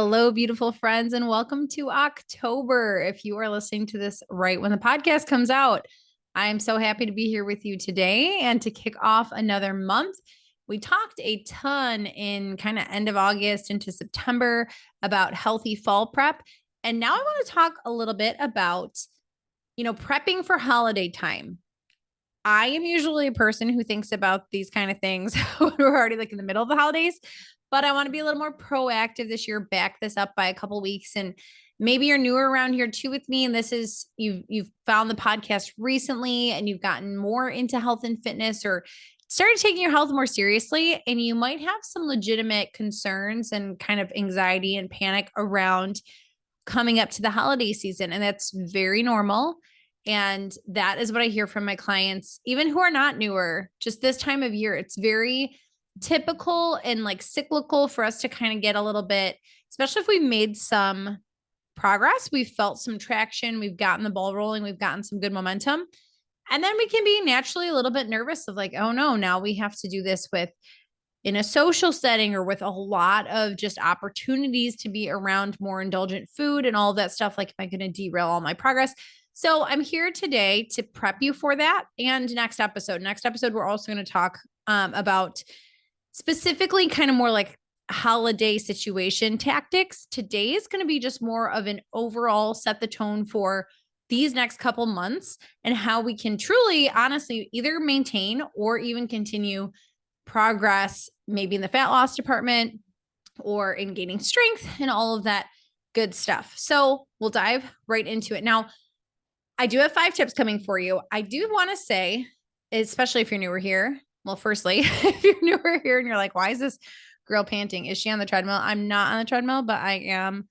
Hello, beautiful friends, and welcome to October. If you are listening to this right when the podcast comes out, I'm so happy to be here with you today and to kick off another month. We talked a ton in kind of end of August into September about healthy fall prep. And now I want to talk a little bit about, prepping for holiday time. I am usually a person who thinks about these kind of things when we're already like in the middle of the holidays, but I want to be a little more proactive this year, back this up by a couple weeks. And maybe you're newer around here too with me. And this is you've found the podcast recently and you've gotten more into health and fitness or started taking your health more seriously. And you might have some legitimate concerns and kind of anxiety and panic around coming up to the holiday season. And that's very normal. And that is what I hear from my clients, even who are not newer, just this time of year. It's very typical and like cyclical for us to kind of get a little bit, especially if we made some progress, we've felt some traction, we've gotten the ball rolling, we've gotten some good momentum. And then we can be naturally a little bit nervous of like, oh no, now we have to do this with in a social setting or with a lot of just opportunities to be around more indulgent food and all of that stuff. Like, am I going to derail all my progress? So I'm here today to prep you for that. And next episode, we're also going to talk about specifically kind of more like holiday situation tactics. Today is going to be just more of an overall set the tone for these next couple months and how we can truly, honestly, either maintain or even continue progress, maybe in the fat loss department or in gaining strength and all of that good stuff. So we'll dive right into it. Now, I do have 5 tips coming for you. I do want to say, especially if you're newer here. Well, firstly, if you're newer here and you're like, why is this girl panting? Is she on the treadmill? I'm not on the treadmill, but I am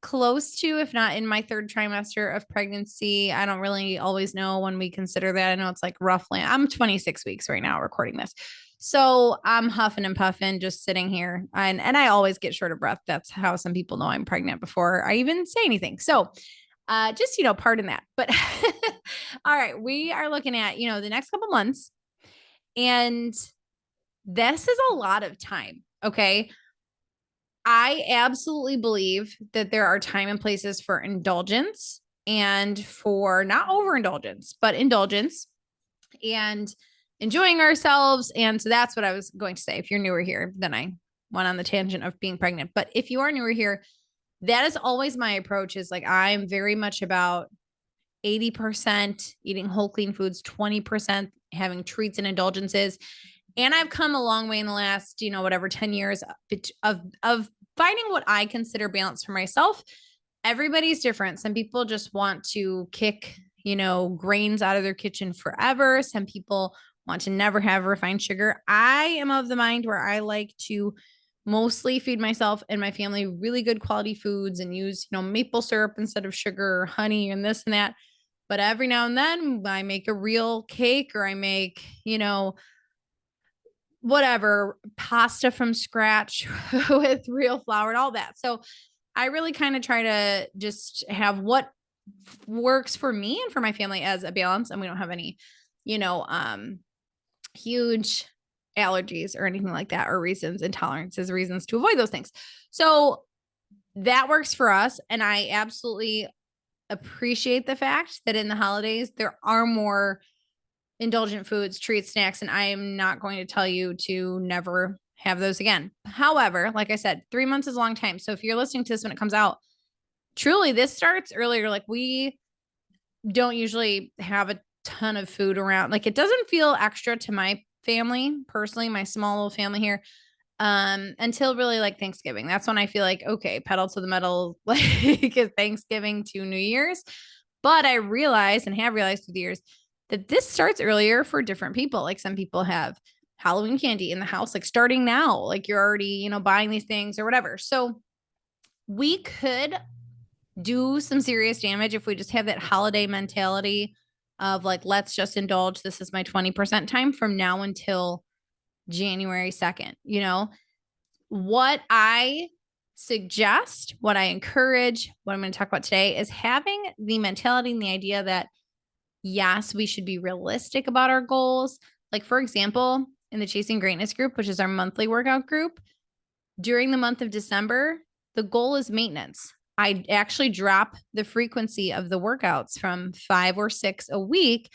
close to, if not in my 3rd trimester of pregnancy. I don't really always know when we consider that. I know it's like roughly, I'm 26 weeks right now recording this. So I'm huffing and puffing, just sitting here. And I always get short of breath. That's how some people know I'm pregnant before I even say anything. So just, pardon that. But all right, we are looking at, the next couple months. And this is a lot of time. Okay. I absolutely believe that there are time and places for indulgence and for not overindulgence, but indulgence and enjoying ourselves. And so that's what I was going to say. If you're newer here, then I went on the tangent of being pregnant. But if you are newer here, that is always my approach is like, I'm very much about 80% eating whole clean foods, 20% having treats and indulgences. And I've come a long way in the last, 10 years of finding what I consider balance for myself. Everybody's different. Some people just want to kick, grains out of their kitchen forever. Some people want to never have refined sugar. I am of the mind where I like to mostly feed myself and my family really good quality foods and use, maple syrup instead of sugar or honey and this and that. But every now and then I make a real cake or I make, whatever pasta from scratch with real flour and all that. So I really kind of try to just have what works for me and for my family as a balance. And we don't have any, huge allergies or anything like that, or reasons, intolerances, reasons to avoid those things. So that works for us. And I absolutely appreciate the fact that in the holidays, there are more indulgent foods, treats, snacks, and I am not going to tell you to never have those again. However, like I said, 3 months is a long time. So if you're listening to this when it comes out, truly this starts earlier. Like we don't usually have a ton of food around. Like it doesn't feel extra to my family personally, my small little family here, until really like Thanksgiving. That's when I feel like, okay, pedal to the metal, like Thanksgiving to New Year's. But I realized and have realized through the years that this starts earlier for different people. Like some people have Halloween candy in the house, like starting now, like you're already, buying these things or whatever. So we could do some serious damage if we just have that holiday mentality of like, let's just indulge. This is my 20% time from now until January 2nd. What I suggest, what I encourage, what I'm going to talk about today is having the mentality and the idea that yes, we should be realistic about our goals. Like, for example, in the Chasing Greatness group, which is our monthly workout group, during the month of December, the goal is maintenance. I actually drop the frequency of the workouts from 5 or 6 a week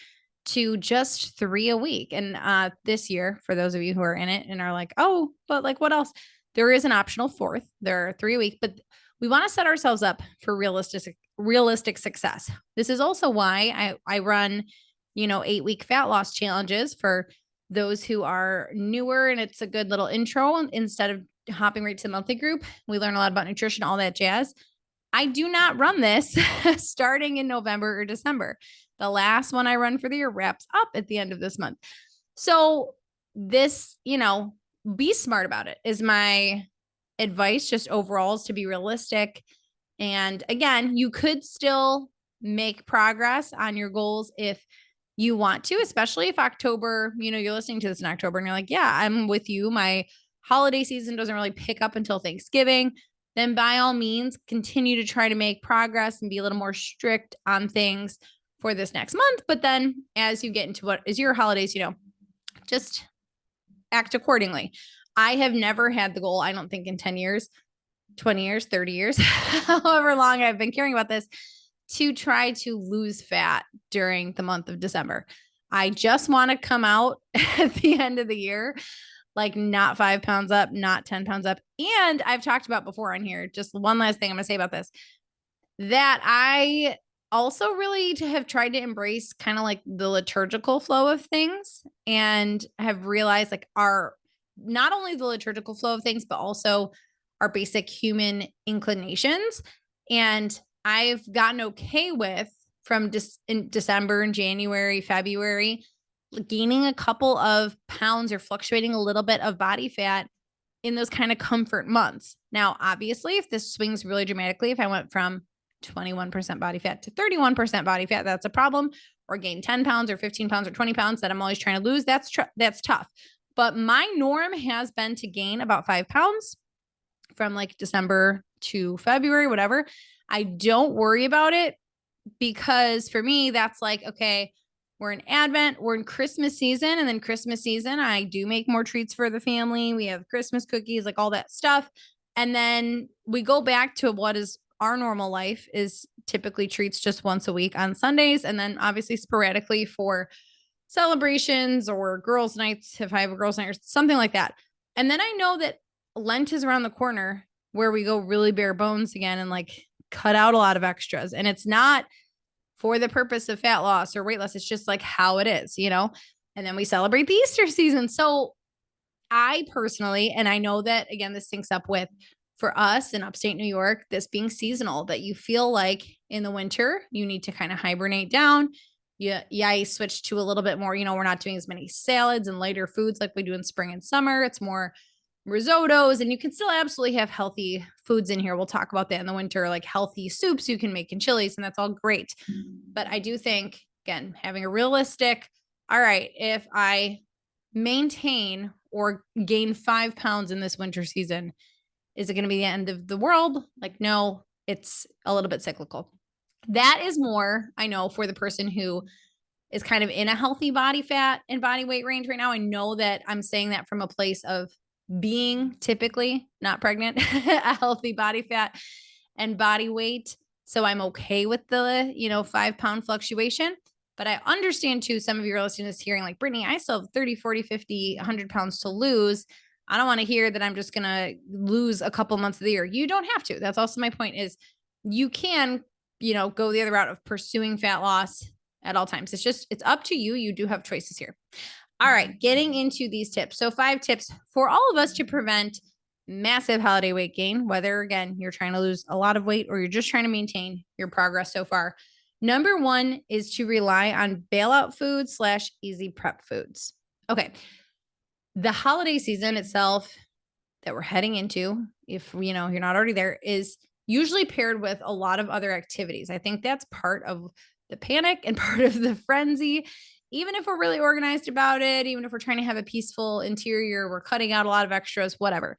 to just 3 a week. And this year, for those of you who are in it and are like, oh, but like what else? There is an optional fourth. There are 3 a week, but we want to set ourselves up for realistic success. This is also why I run, 8-week fat loss challenges for those who are newer, and it's a good little intro instead of hopping right to the monthly group. We learn a lot about nutrition, all that jazz. I do not run this starting in November or December. The last one I run for the year wraps up at the end of this month. So this, be smart about it is my advice. Just overall is to be realistic. And again, you could still make progress on your goals if you want to, especially if October, you're listening to this in October and you're like, yeah, I'm with you. My holiday season doesn't really pick up until Thanksgiving. Then by all means, continue to try to make progress and be a little more strict on things for this next month. But then as you get into what is your holidays, just act accordingly. I have never had the goal, I don't think in 10 years, 20 years, 30 years, however long I've been caring about this, to try to lose fat during the month of December. I just want to come out at the end of the year, like not 5 pounds up, not 10 pounds up. And I've talked about before on here, just one last thing I'm going to say about this, that I also really have tried to embrace kind of like the liturgical flow of things and have realized like not only the liturgical flow of things, but also our basic human inclinations. And I've gotten okay with from in December and January, February, gaining a couple of pounds or fluctuating a little bit of body fat in those kind of comfort months. Now, obviously, if this swings really dramatically, if I went from 21% body fat to 31% body fat, that's a problem. Or gain 10 pounds or 15 pounds or 20 pounds that I'm always trying to lose, that's tough. But my norm has been to gain about 5 pounds from like December to February, whatever. I don't worry about it because for me, that's like, okay, we're in Advent, we're in Christmas season. And then Christmas season, I do make more treats for the family. We have Christmas cookies, like all that stuff. And then we go back to what is our normal life is typically treats just once a week on Sundays. And then obviously sporadically for celebrations or girls' nights, if I have a girls' night or something like that. And then I know that Lent is around the corner where we go really bare bones again and like cut out a lot of extras. And it's not for the purpose of fat loss or weight loss. It's just like how it is, And then we celebrate the Easter season. So I personally, and I know that again, this syncs up with for us in upstate New York, this being seasonal, that you feel like in the winter, you need to kind of hibernate down. You switch to a little bit more, we're not doing as many salads and lighter foods like we do in spring and summer. It's more risottos, and you can still absolutely have healthy foods in here. We'll talk about that in the winter, like healthy soups you can make in chilies, and that's all great. But I do think, again, having a realistic, all right, if I maintain or gain 5 pounds in this winter season, is it going to be the end of the world? Like, no, it's a little bit cyclical. That is more, I know, for the person who is kind of in a healthy body fat and body weight range right now. I know that I'm saying that from a place of being typically not pregnant, a healthy body fat and body weight. So I'm okay with the, 5 pound fluctuation, but I understand too, some of you are listening to this hearing like, Brittany, I still have 30, 40, 50, 100 pounds to lose. I don't want to hear that I'm just going to lose a couple months of the year. You don't have to. That's also my point is you can, go the other route of pursuing fat loss at all times. It's up to you. You do have choices here. All right, getting into these tips. So 5 tips for all of us to prevent massive holiday weight gain, whether, again, you're trying to lose a lot of weight or you're just trying to maintain your progress so far. Number 1 is to rely on bailout foods / easy prep foods. Okay. The holiday season itself that we're heading into, if, you're not already there, is usually paired with a lot of other activities. I think that's part of the panic and part of the frenzy. Even if we're really organized about it, even if we're trying to have a peaceful interior, we're cutting out a lot of extras, whatever.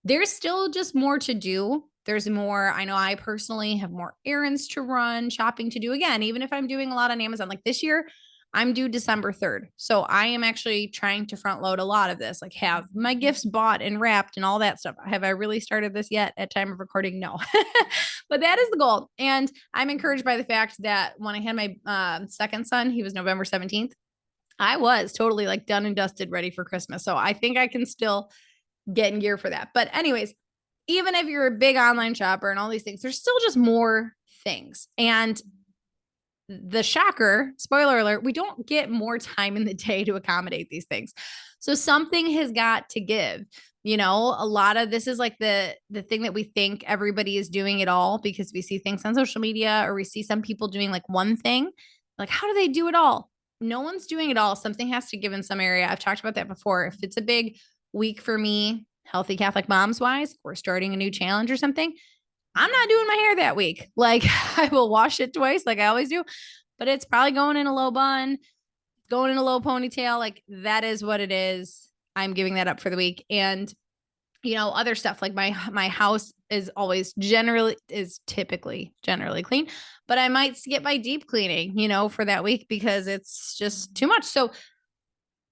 There's still just more to do. There's more. I know I personally have more errands to run, shopping to do. Again, even if I'm doing a lot on Amazon, like this year, I'm due December 3rd. So I am actually trying to front load a lot of this, like have my gifts bought and wrapped and all that stuff. Have I really started this yet at time of recording? No, but that is the goal. And I'm encouraged by the fact that when I had my second son, he was November 17th. I was totally like done and dusted, ready for Christmas. So I think I can still get in gear for that. But anyways, even if you're a big online shopper and all these things, there's still just more things. And the shocker, spoiler alert, we don't get more time in the day to accommodate these things. So something has got to give. You know, a lot of this is like the thing that we think everybody is doing it all because we see things on social media or we see some people doing like one thing. Like, how do they do it all? No one's doing it all. Something has to give in some area. I've talked about that before. If it's a big week for me, healthy Catholic moms wise, we're starting a new challenge or something, I'm not doing my hair that week. Like I will wash it twice, like I always do, but it's probably going in a low bun, going in a low ponytail. Like that is what it is. I'm giving that up for the week. And you know, other stuff like my house is typically generally clean, but I might skip my deep cleaning, you know, for that week because it's just too much. So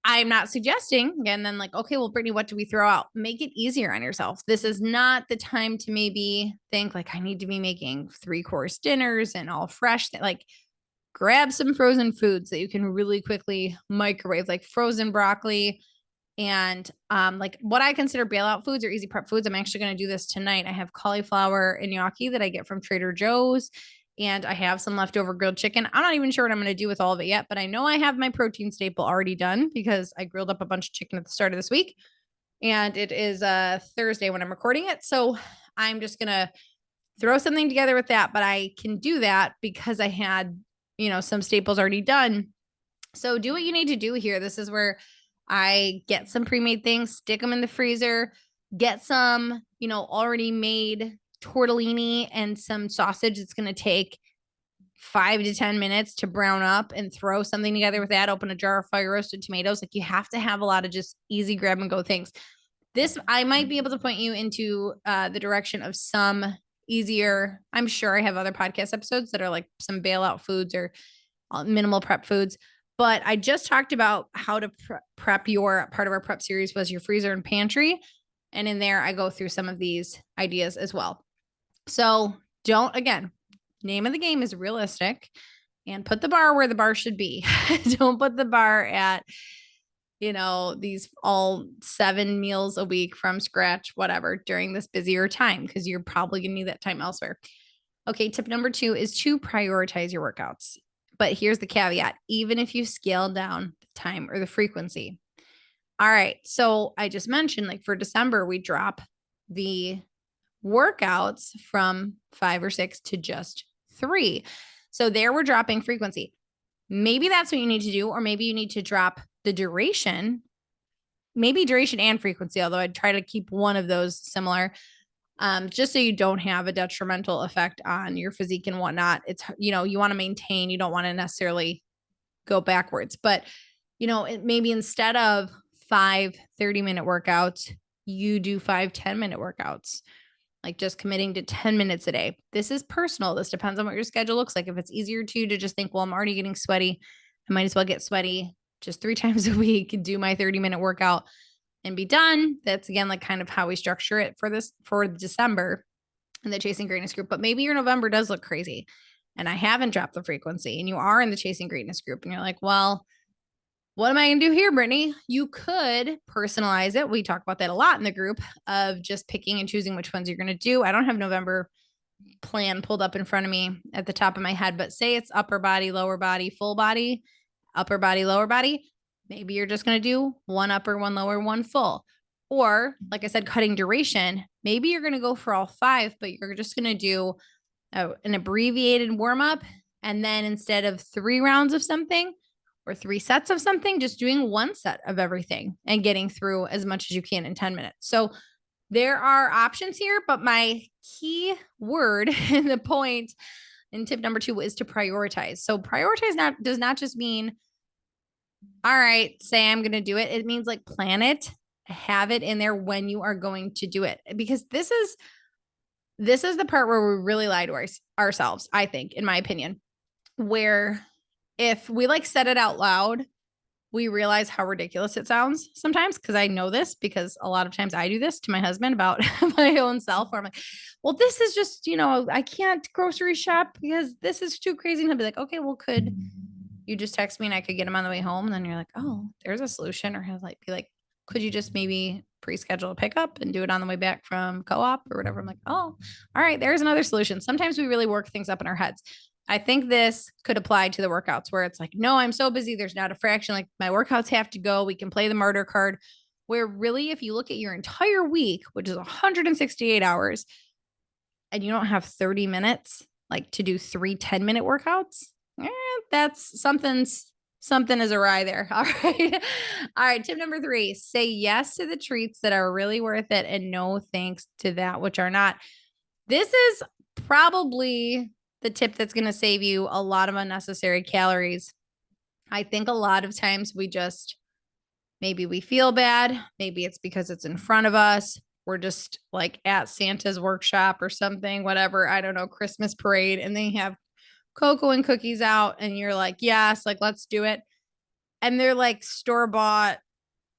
I'm not suggesting again, then like, okay, well, Brittany, what do we throw out? Make it easier on yourself. This is not the time to maybe think like I need to be making 3-course dinners and all fresh. Like grab some frozen foods that you can really quickly microwave, like frozen broccoli and like what I consider bailout foods or easy prep foods. I'm actually going to do this tonight. I have cauliflower and gnocchi that I get from Trader Joe's. And I have some leftover grilled chicken. I'm not even sure what I'm going to do with all of it yet, but I know I have my protein staple already done because I grilled up a bunch of chicken at the start of this week. And it is Thursday when I'm recording it. So I'm just going to throw something together with that. But I can do that because I had, you know, some staples already done. So do what you need to do here. This is where I get some pre-made things, stick them in the freezer, get some, you know, already made tortellini and some sausage. It's going to take 5 to 10 minutes to brown up and throw something together with that. Open a jar of fire roasted tomatoes. Like you have to have a lot of just easy grab and go things. This, I might be able to point you into the direction of some easier. I'm sure I have other podcast episodes that are like some bailout foods or minimal prep foods. But I just talked about how to prep your part of our prep series was your freezer and pantry. And in there, I go through some of these ideas as well. So again, name of the game is realistic and put the bar where the bar should be. Don't put the bar at, you know, these all 7 meals a week from scratch, whatever, during this busier time, because you're probably going to need that time elsewhere. Okay. Tip number 2 is to prioritize your workouts. But here's the caveat, even if you scale down the time or the frequency. All right. So I just mentioned like for December, we drop the workouts from 5 or 6 to just 3. So there we're dropping frequency. Maybe that's what you need to do, or maybe you need to drop the duration, maybe duration and frequency, although I'd try to keep one of those similar, just so you don't have a detrimental effect on your physique and whatnot. It's, you know, you want to maintain, you don't want to necessarily go backwards, but you know, maybe instead of 5 30-minute workouts, you do 5 10-minute workouts, like just committing to 10 minutes a day. This is personal. This depends on what your schedule looks like. If it's easier to you to just think, well, I'm already getting sweaty, I might as well get sweaty just 3 times a week and do my 30-minute workout and be done. That's again, like kind of how we structure it for December in the Chasing Greatness group. But maybe your November does look crazy and I haven't dropped the frequency and you are in the Chasing Greatness group and you're like, well, what am I going to do here, Brittany? You could personalize it. We talk about that a lot in the group of just picking and choosing which ones you're going to do. I don't have November plan pulled up in front of me at the top of my head, but say it's upper body, lower body, full body, upper body, lower body. Maybe you're just going to do 1 upper, 1 lower, 1 full. Or like I said, cutting duration, maybe you're going to go for all 5, but you're just going to do an abbreviated warm up. And then instead of 3 rounds of something or 3 sets of something, just doing 1 set of everything and getting through as much as you can in 10 minutes. So there are options here, but my key word and the point in tip number 2 is to prioritize. So prioritize does not just mean, all right, say I'm going to do it. It means like plan it, have it in there when you are going to do it, because this is the part where we really lie to ourselves, I think, in my opinion, where if we like said it out loud, we realize how ridiculous it sounds sometimes. Cause I know this because a lot of times I do this to my husband about my own self where I'm like, well, this is just, I can't grocery shop because this is too crazy. And he'll be like, okay, well, could you just text me and I could get him on the way home? And then you're like, oh, there's a solution. Or he'll like be like, could you just maybe pre-schedule a pickup and do it on the way back from co-op or whatever? I'm like, oh, all right, there's another solution. Sometimes we really work things up in our heads. I think this could apply to the workouts where it's like, no, I'm so busy. There's not a fraction. Like my workouts have to go. We can play the martyr card. Where really, if you look at your entire week, which is 168 hours, and you don't have 30 minutes like to do 3 10-minute workouts, that's something is awry there. All right. All right. Tip number 3, say yes to the treats that are really worth it and no thanks to that which are not. This is probably the tip that's going to save you a lot of unnecessary calories. I think a lot of times maybe we feel bad. Maybe it's because it's in front of us. We're just like at Santa's workshop or something, whatever. I don't know, Christmas parade. And they have cocoa and cookies out. And you're like, yes, like, let's do it. And they're like store-bought,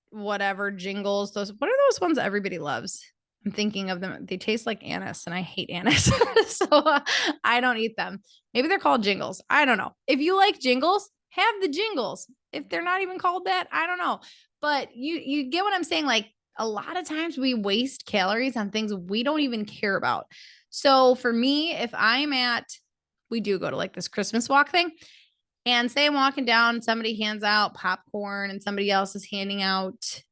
whatever, Jingles. What are those ones that everybody loves? I'm thinking of them. They taste like anise and I hate anise. So I don't eat them. Maybe they're called Jingles. I don't know. If you like Jingles, have the Jingles. If they're not even called that, I don't know. But you get what I'm saying? Like a lot of times we waste calories on things we don't even care about. So for me, if we do go to like this Christmas walk thing, and say I'm walking down, somebody hands out popcorn and somebody else is handing out,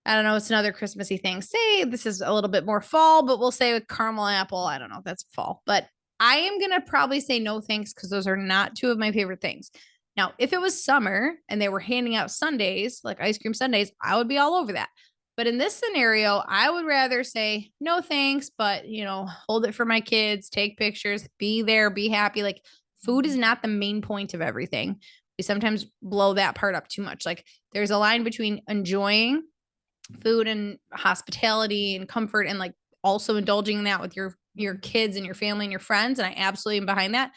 I don't know, it's another Christmassy thing. Say this is a little bit more fall, but we'll say with caramel apple. I don't know if that's fall, but I am going to probably say no thanks because those are not 2 of my favorite things. Now, if it was summer and they were handing out sundaes, like ice cream sundaes, I would be all over that. But in this scenario, I would rather say no thanks, but hold it for my kids, take pictures, be there, be happy. Like food is not the main point of everything. We sometimes blow that part up too much. Like there's a line between enjoying food and hospitality and comfort and like also indulging in that with your kids and your family and your friends. And I absolutely am behind that.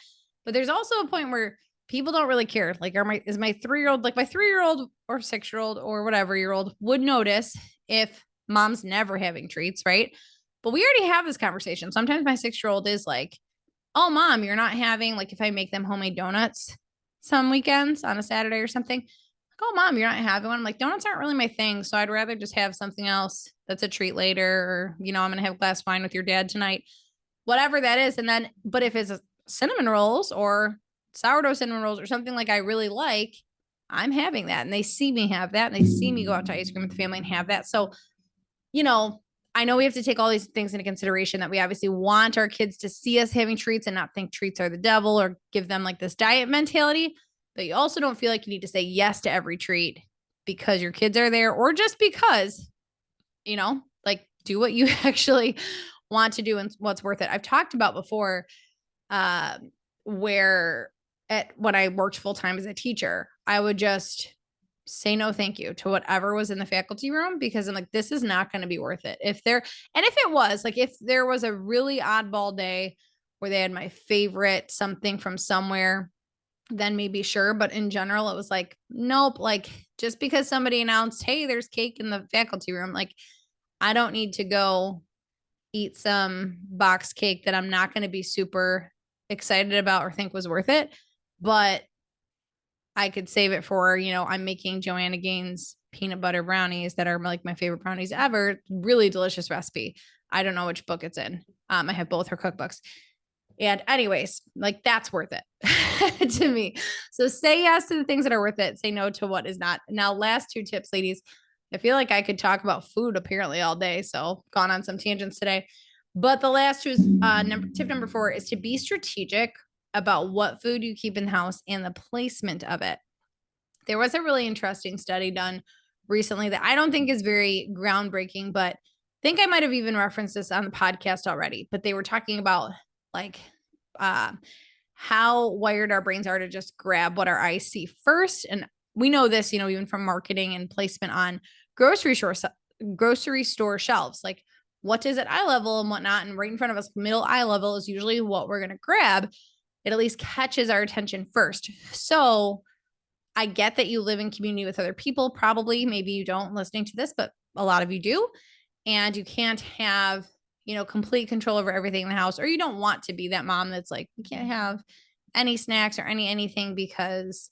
But there's also a point where people don't really care. Like is my 3-year-old, like my 3-year-old or 6-year-old or whatever year-old would notice if mom's never having treats, right? But we already have this conversation. Sometimes my 6-year-old is like, oh, mom, you're not having, like if I make them homemade donuts some weekends on a Saturday or something, oh, mom, you're not having one. I'm like, donuts aren't really my thing. So I'd rather just have something else that's a treat later. Or, I'm going to have a glass of wine with your dad tonight, whatever that is. And then, but if it's cinnamon rolls or sourdough cinnamon rolls or something like I really like, I'm having that. And they see me have that. And they see me go out to ice cream with the family and have that. So, I know we have to take all these things into consideration that we obviously want our kids to see us having treats and not think treats are the devil or give them like this diet mentality. But you also don't feel like you need to say yes to every treat because your kids are there or just because, like do what you actually want to do and what's worth it. I've talked about before when I worked full time as a teacher, I would just say no thank you to whatever was in the faculty room because I'm like, this is not going to be worth it. If it was like, if there was a really oddball day where they had my favorite something from somewhere, then maybe sure. But in general, it was like, nope, like just because somebody announced, hey, there's cake in the faculty room, like I don't need to go eat some box cake that I'm not going to be super excited about or think was worth it. But I could save it for, I'm making Joanna Gaines peanut butter brownies that are like my favorite brownies ever. Really delicious recipe. I don't know which book it's in. I have both her cookbooks. And anyways, like that's worth it to me. So say yes to the things that are worth it. Say no to what is not. Now, last 2 tips, ladies. I feel like I could talk about food apparently all day. So gone on some tangents today. But the last 2 is tip number 4 is to be strategic about what food you keep in the house and the placement of it. There was a really interesting study done recently that I don't think is very groundbreaking, but I think I might have even referenced this on the podcast already. But they were talking about like how wired our brains are to just grab what our eyes see first. And we know this, even from marketing and placement on grocery store shelves, like what is at eye level and whatnot. And right in front of us, middle eye level is usually what we're going to grab. it at least catches our attention first. So I get that you live in community with other people, probably, maybe you don't listening to this, but a lot of you do. And you can't have, complete control over everything in the house, or you don't want to be that mom that's like, you can't have any snacks or anything because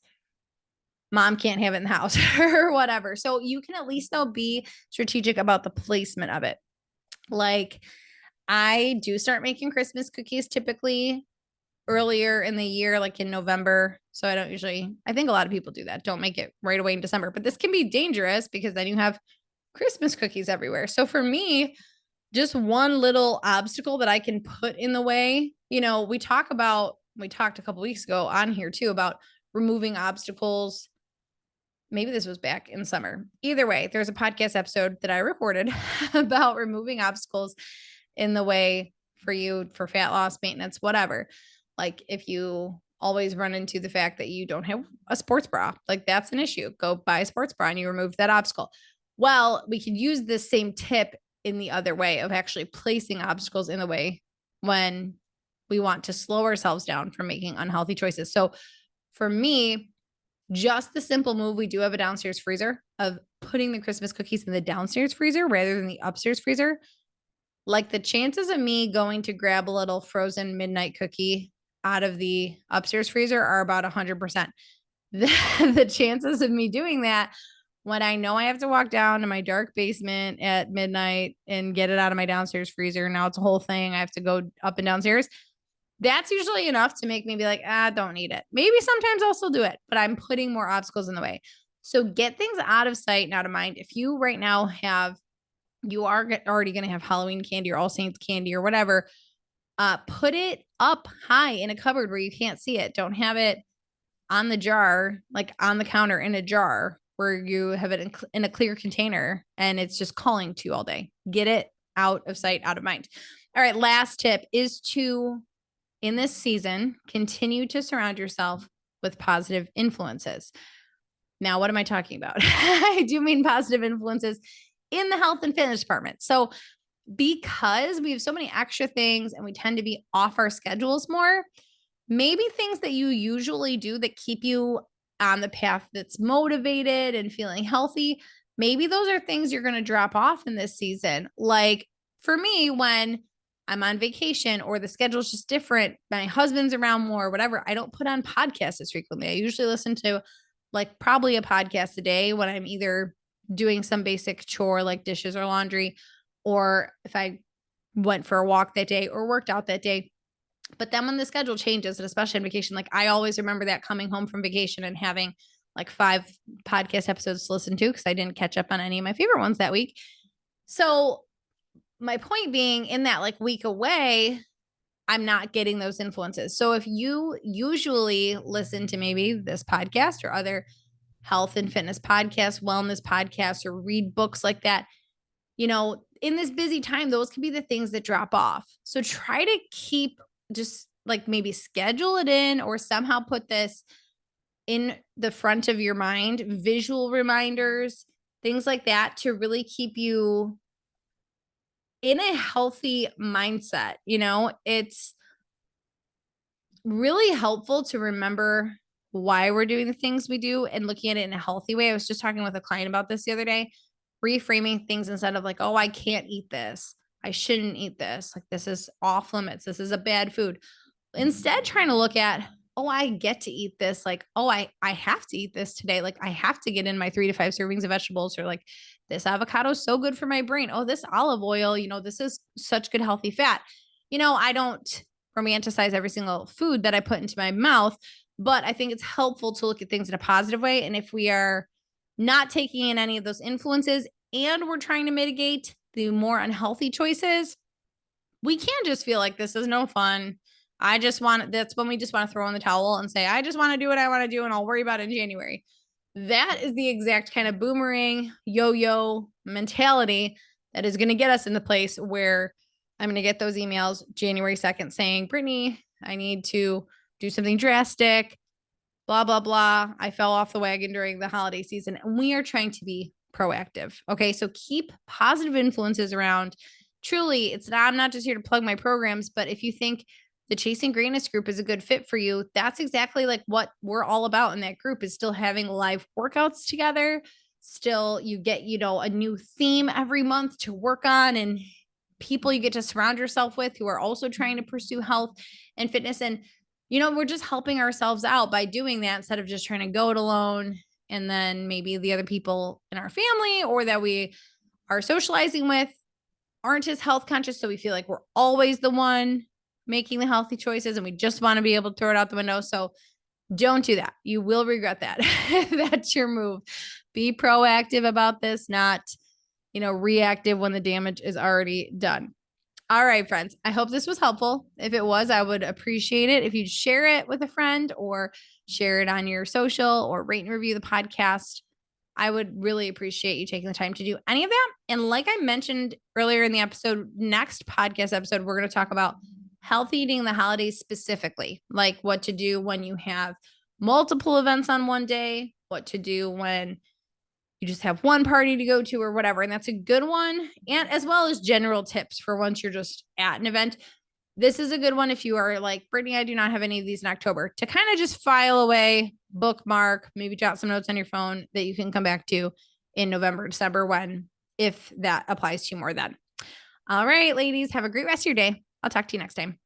mom can't have it in the house or whatever. So you can at least though be strategic about the placement of it. Like I do start making Christmas cookies typically earlier in the year, like in November. So I don't usually, I think a lot of people do that. Don't make it right away in December, but this can be dangerous because then you have Christmas cookies everywhere. So for me, just one little obstacle that I can put in the way, we talked a couple weeks ago on here too about removing obstacles. Maybe this was back in summer. Either way, there's a podcast episode that I recorded about removing obstacles in the way for you for fat loss, maintenance, whatever. Like if you always run into the fact that you don't have a sports bra, like that's an issue. Go buy a sports bra and you remove that obstacle. Well, we could use this same tip in the other way of actually placing obstacles in the way when we want to slow ourselves down from making unhealthy choices. So for me, just the simple move, we do have a downstairs freezer, of putting the Christmas cookies in the downstairs freezer rather than the upstairs freezer. Like the chances of me going to grab a little frozen midnight cookie out of the upstairs freezer are about 100%. The chances of me doing that when I know I have to walk down to my dark basement at midnight and get it out of my downstairs freezer, now it's a whole thing. I have to go up and downstairs. That's usually enough to make me be like, don't need it. Maybe sometimes I'll still do it, but I'm putting more obstacles in the way. So get things out of sight and out of mind. If you right now you are already going to have Halloween candy or All Saints candy or whatever, put it up high in a cupboard where you can't see it. Don't have it on the jar, like on the counter in a jar where you have it in a clear container and it's just calling to you all day. Get it out of sight, out of mind. All right. Last tip is to, in this season, continue to surround yourself with positive influences. Now, what am I talking about? I do mean positive influences in the health and fitness department. So because we have so many extra things and we tend to be off our schedules more, maybe things that you usually do that keep you on the path that's motivated and feeling healthy, maybe those are things you're going to drop off in this season. Like for me, when I'm on vacation or the schedule's just different, my husband's around more, whatever, I don't put on podcasts as frequently. I usually listen to like probably a podcast a day when I'm either doing some basic chore like dishes or laundry, or if I went for a walk that day or worked out that day. But then when the schedule changes, and especially on vacation, like I always remember that coming home from vacation and having like 5 podcast episodes to listen to because I didn't catch up on any of my favorite ones that week. So my point being, in that like week away, I'm not getting those influences. So if you usually listen to maybe this podcast or other health and fitness podcasts, wellness podcasts, or read books like that, in this busy time, those can be the things that drop off. So try to keep, just like maybe schedule it in or somehow put this in the front of your mind, visual reminders, things like that, to really keep you in a healthy mindset. It's really helpful to remember why we're doing the things we do and looking at it in a healthy way. I was just talking with a client about this the other day, reframing things instead of like, oh, I can't eat this, I shouldn't eat this, like this is off limits, this is a bad food. Instead, trying to look at, oh, I get to eat this, like, oh, I have to eat this today, like I have to get in my 3 to 5 servings of vegetables, or like this avocado is so good for my brain, oh, this olive oil, this is such good healthy fat. I don't romanticize every single food that I put into my mouth, but I think it's helpful to look at things in a positive way. And if we are not taking in any of those influences and we're trying to mitigate the more unhealthy choices, we can't just feel like this is no fun. That's when we just want to throw in the towel and say, I just want to do what I want to do and I'll worry about it in January. That is the exact kind of boomerang yo-yo mentality that is going to get us in the place where I'm going to get those emails January 2nd saying, Brittany, I need to do something drastic, blah, blah, blah. I fell off the wagon during the holiday season. And we are trying to be proactive. Okay. So keep positive influences around. Truly, I'm not just here to plug my programs, but if you think the Chasing Greatness group is a good fit for you. That's exactly like what we're all about in that group, is still having live workouts together. Still, you get, a new theme every month to work on, and people you get to surround yourself with who are also trying to pursue health and fitness. And, we're just helping ourselves out by doing that instead of just trying to go it alone. And then maybe the other people in our family or that we are socializing with aren't as health conscious. So we feel like we're always the one making the healthy choices and we just want to be able to throw it out the window. So don't do that. You will regret that. That's your move. Be proactive about this, not, reactive when the damage is already done. All right, friends. I hope this was helpful. If it was, I would appreciate it if you'd share it with a friend or share it on your social or rate and review the podcast. I would really appreciate you taking the time to do any of that. And like I mentioned earlier in the episode, next podcast episode, we're going to talk about health eating the holidays specifically, like what to do when you have multiple events on one day, what to do when you just have one party to go to or whatever. And that's a good one. And as well as general tips for once you're just at an event. This is a good one if you are like, Brittany, I do not have any of these in October, to kind of just file away, bookmark, maybe jot some notes on your phone that you can come back to in November, December, if that applies to you more then. All right, ladies, have a great rest of your day. I'll talk to you next time.